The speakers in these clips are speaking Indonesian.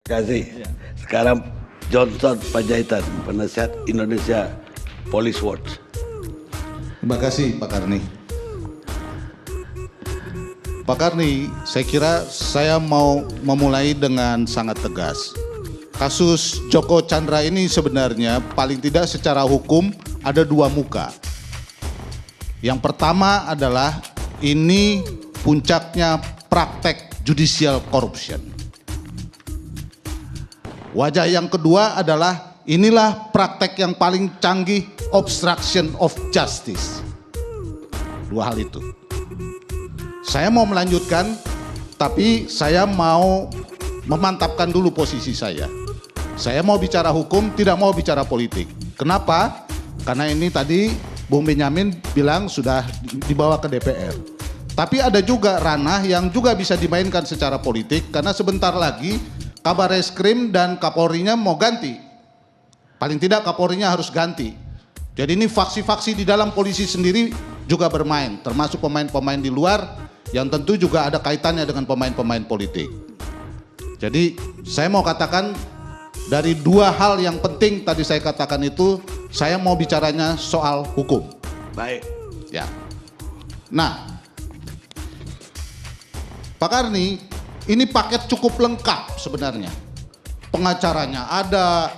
Kasih. Sekarang Johnson Panjaitan, penasihat Indonesia Police Watch. Terima kasih Pak Karni. Pak Karni, saya kira saya mau memulai dengan sangat tegas. Kasus Joko Chandra ini sebenarnya paling tidak secara hukum ada dua muka. Yang pertama adalah ini puncaknya praktek judicial corruption. Wajah yang kedua adalah inilah praktek yang paling canggih, obstruction of justice. Dua hal itu. Saya mau melanjutkan, tapi saya mau memantapkan dulu posisi saya. Saya mau bicara hukum, tidak mau bicara politik. Kenapa? Karena ini tadi Bung Benyamin bilang sudah dibawa ke DPR. Tapi ada juga ranah yang juga bisa dimainkan secara politik, karena sebentar lagi Kabareskrim dan Kapolrinya mau ganti. Paling tidak Kapolrinya harus ganti. Jadi ini faksi-faksi di dalam polisi sendiri juga bermain, termasuk pemain-pemain di luar yang tentu juga ada kaitannya dengan pemain-pemain politik. Jadi saya mau katakan dari dua hal yang penting tadi saya katakan itu, saya mau bicaranya soal hukum. Baik. Ya. Nah, Pak Karni, ini paket cukup lengkap sebenarnya. Pengacaranya ada,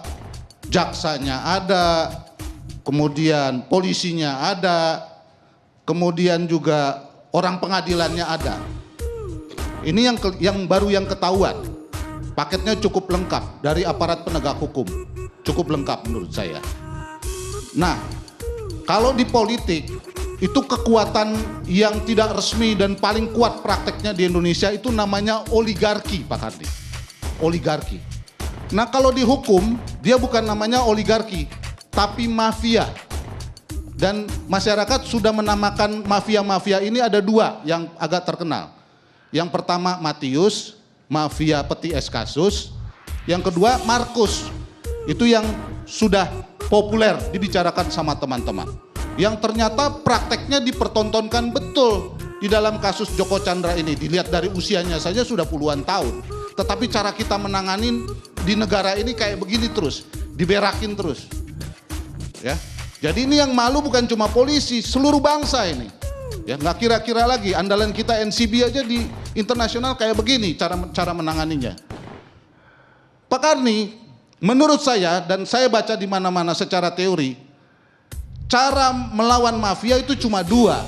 jaksanya ada, kemudian polisinya ada, kemudian juga orang pengadilannya ada. Ini yang baru yang ketahuan. Paketnya cukup lengkap dari aparat penegak hukum. Cukup lengkap menurut saya. Nah, kalau di politik itu kekuatan yang tidak resmi dan paling kuat prakteknya di Indonesia itu namanya oligarki, Pak Karni. Oligarki. Nah, kalau di hukum dia bukan namanya oligarki, tapi mafia. Dan masyarakat sudah menamakan mafia-mafia ini ada dua yang agak terkenal. Yang pertama Matius, mafia peti es kasus. Yang kedua Markus, itu yang sudah populer dibicarakan sama teman-teman. Yang ternyata prakteknya dipertontonkan betul di dalam kasus Joko Chandra ini. Dilihat dari usianya saja sudah puluhan tahun. Tetapi cara kita menangani di negara ini kayak begini terus, diberakin terus. Ya. Jadi ini yang malu bukan cuma polisi, seluruh bangsa ini. Ya, nggak kira-kira lagi andalan kita NCB aja di internasional kayak begini cara menanganinya. Pak Karni, menurut saya dan saya baca di mana-mana secara teori, cara melawan mafia itu cuma dua.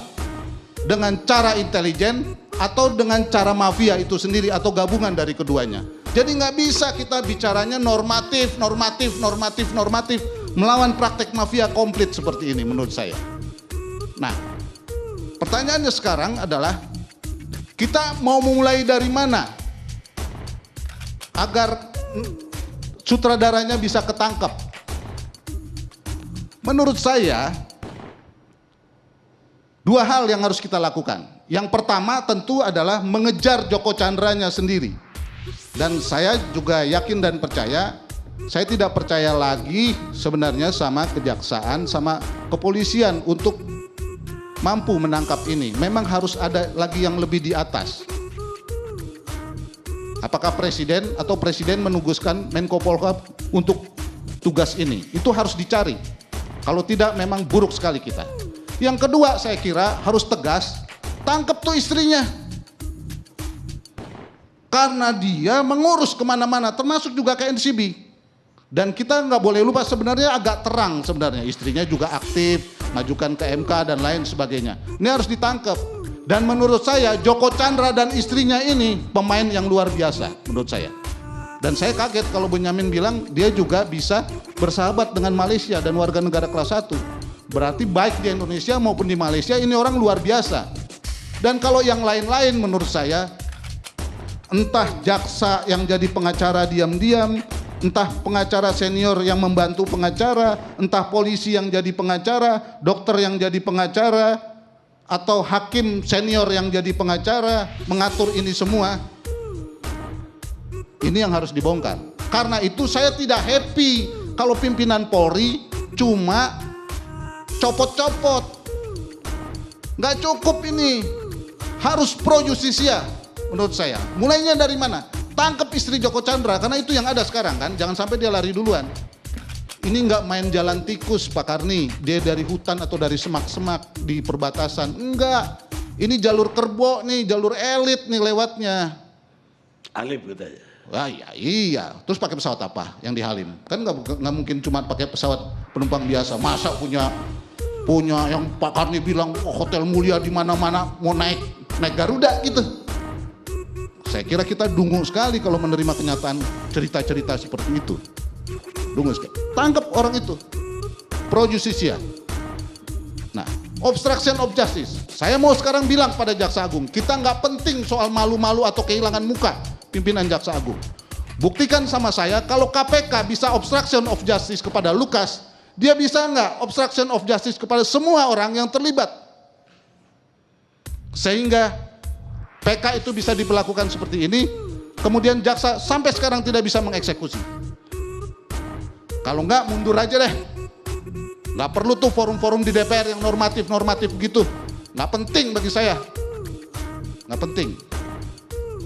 Dengan cara intelijen atau dengan cara mafia itu sendiri atau gabungan dari keduanya. Jadi nggak bisa kita bicaranya normatif, melawan praktek mafia komplit seperti ini menurut saya. Nah, pertanyaannya sekarang adalah kita mau mulai dari mana agar sutradaranya bisa ketangkep. Menurut saya dua hal yang harus kita lakukan. Yang pertama tentu adalah mengejar Joko Chandranya sendiri. Dan saya juga yakin dan percaya, saya tidak percaya lagi sebenarnya sama kejaksaan, sama kepolisian untuk mampu menangkap ini. Memang harus ada lagi yang lebih di atas. Apakah presiden atau presiden menugaskan Menko Polhukam untuk tugas ini? Itu harus dicari. Kalau tidak memang buruk sekali kita. Yang kedua saya kira harus tegas, tangkap tuh istrinya. Karena dia mengurus kemana-mana, termasuk juga ke NCB. Dan kita nggak boleh lupa sebenarnya agak terang sebenarnya. Istrinya juga aktif, ngajukan ke MK dan lain sebagainya. Ini harus ditangkap. Dan menurut saya Joko Chandra dan istrinya ini pemain yang luar biasa menurut saya. Dan saya kaget kalau Benyamin bilang dia juga bisa bersahabat dengan Malaysia dan warga negara kelas 1. Berarti baik di Indonesia maupun di Malaysia ini orang luar biasa. Dan kalau yang lain-lain menurut saya, entah jaksa yang jadi pengacara diam-diam, entah pengacara senior yang membantu pengacara, entah polisi yang jadi pengacara, dokter yang jadi pengacara, atau hakim senior yang jadi pengacara, mengatur ini semua. Ini yang harus dibongkar. Karena itu saya tidak happy kalau pimpinan Polri cuma copot-copot. Nggak cukup ini. Harus pro justisia menurut saya. Mulainya dari mana? tangkap istri Joko Chandra, karena itu yang ada sekarang kan, jangan sampai dia lari duluan. Ini nggak main jalan tikus Pak Karni, dia dari hutan atau dari semak-semak di perbatasan, enggak. Ini jalur kerbo nih, jalur elit nih lewatnya. Alif katanya. Wah iya, terus pakai pesawat apa yang di Halim? Kan nggak mungkin cuma pakai pesawat penumpang biasa, masa punya yang Pak Karni bilang hotel mulia di mana-mana mau naik Garuda gitu. Saya kira kita dungu sekali kalau menerima kenyataan cerita-cerita seperti itu. Dungu sekali. Tangkap orang itu. Pro justisia. Nah, obstruction of justice. Saya mau sekarang bilang pada Jaksa Agung, kita nggak penting soal malu-malu atau kehilangan muka pimpinan Jaksa Agung. Buktikan sama saya kalau KPK bisa obstruction of justice kepada Lukas, dia bisa nggak obstruction of justice kepada semua orang yang terlibat? Sehingga PK itu bisa diberlakukan seperti ini, kemudian jaksa sampai sekarang tidak bisa mengeksekusi. Kalau enggak mundur aja deh. Nggak perlu tuh forum-forum di DPR yang normatif-normatif gitu. Nggak penting bagi saya. Nggak penting.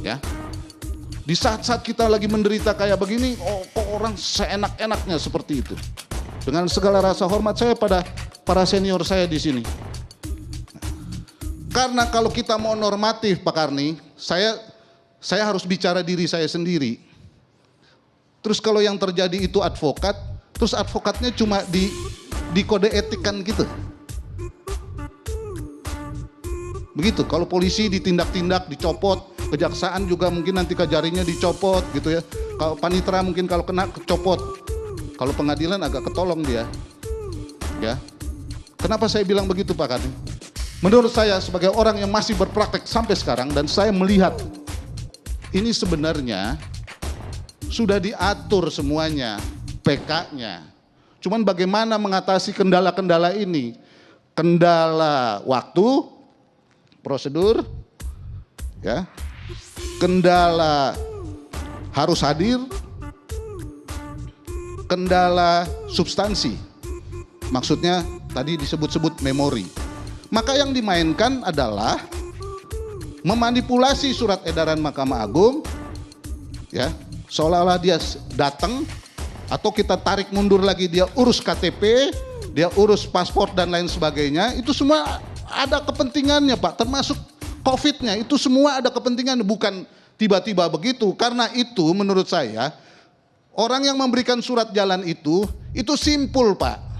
Ya. Di saat-saat kita lagi menderita kayak begini, kok orang seenak-enaknya seperti itu. Dengan segala rasa hormat saya pada para senior saya di sini. Karena kalau kita mau normatif Pak Karni, saya harus bicara diri saya sendiri. Terus kalau yang terjadi itu advokat, terus advokatnya cuma di kode etik kan gitu. Begitu, kalau polisi ditindak-tindak, dicopot, kejaksaan juga mungkin nanti jarinya dicopot gitu ya. Kalau panitera mungkin kalau kena kecopot. Kalau pengadilan agak ketolong dia. Ya. Kenapa saya bilang begitu Pak Karni? Menurut saya sebagai orang yang masih berpraktek sampai sekarang dan saya melihat ini sebenarnya sudah diatur semuanya, PK-nya. Cuman bagaimana mengatasi kendala-kendala ini? Kendala waktu, prosedur, ya. Kendala harus hadir, kendala substansi. Maksudnya tadi disebut-sebut memori. Maka yang dimainkan adalah memanipulasi surat edaran Mahkamah Agung, ya, seolah-olah dia datang atau kita tarik mundur lagi dia urus KTP, dia urus paspor dan lain sebagainya, itu semua ada kepentingannya Pak, termasuk COVID-nya, itu semua ada kepentingan, bukan tiba-tiba begitu. Karena itu menurut saya orang yang memberikan surat jalan itu simpul Pak.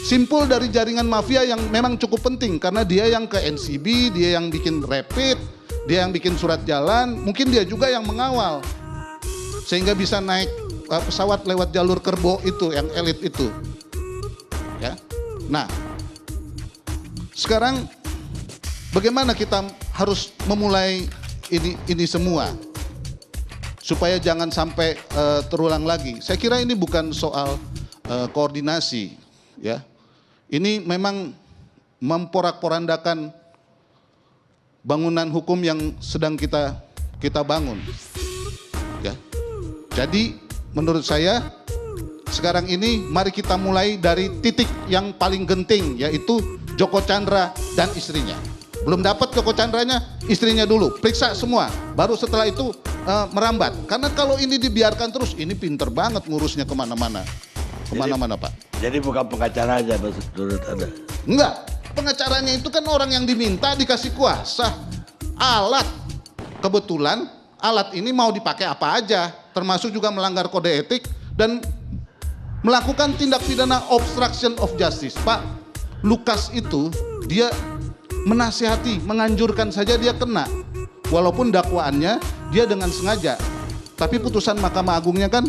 Simpul dari jaringan mafia yang memang cukup penting karena dia yang ke NCB, dia yang bikin rapid, dia yang bikin surat jalan, mungkin dia juga yang mengawal sehingga bisa naik pesawat lewat jalur kerbo itu yang elit itu. Ya. Nah, sekarang bagaimana kita harus memulai ini semua supaya jangan sampai terulang lagi. Saya kira ini bukan soal koordinasi, ya. Ini memang memporak-porandakan bangunan hukum yang sedang kita bangun. Ya. Jadi menurut saya sekarang ini mari kita mulai dari titik yang paling genting, yaitu Joko Chandra dan istrinya. Belum dapat Joko Chandranya, istrinya dulu, periksa semua, baru setelah itu merambat. Karena kalau ini dibiarkan terus, ini pinter banget ngurusnya kemana-mana. Kemana-mana Pak. Jadi bukan pengacara aja menurut Anda? Enggak, pengacaranya itu kan orang yang diminta dikasih kuasa. Alat, kebetulan alat ini mau dipakai apa aja, termasuk juga melanggar kode etik dan melakukan tindak pidana obstruction of justice. Pak, Lukas itu dia menasihati, menganjurkan saja dia kena. Walaupun dakwaannya dia dengan sengaja. Tapi putusan Mahkamah Agungnya kan,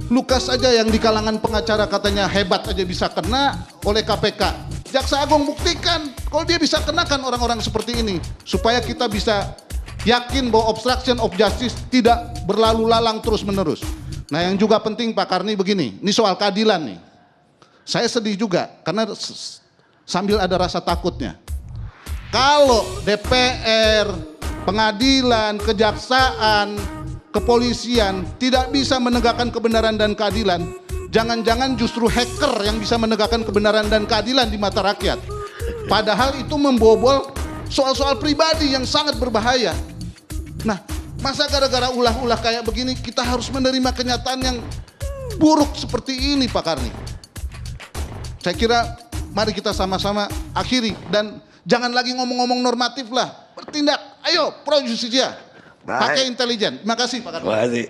Lukas aja yang di kalangan pengacara katanya hebat aja bisa kena oleh KPK. Jaksa Agung buktikan kalau dia bisa kenakan orang-orang seperti ini. Supaya kita bisa yakin bahwa obstruction of justice tidak berlalu lalang terus menerus. Nah yang juga penting Pak Karni begini, ini soal keadilan nih. Saya sedih juga karena sambil ada rasa takutnya. Kalau DPR, pengadilan, kejaksaan, kepolisian tidak bisa menegakkan kebenaran dan keadilan, jangan-jangan justru hacker yang bisa menegakkan kebenaran dan keadilan di mata rakyat. Padahal itu membobol soal-soal pribadi yang sangat berbahaya. Nah, Masa gara-gara ulah-ulah kayak begini kita harus menerima kenyataan yang buruk seperti ini, Pak Karni? Saya kira mari kita sama-sama akhiri dan jangan lagi ngomong-ngomong normatif lah. Bertindak, ayo pro justisia. Pakai intelijen. Terima kasih Pak Karni. Terima kasih.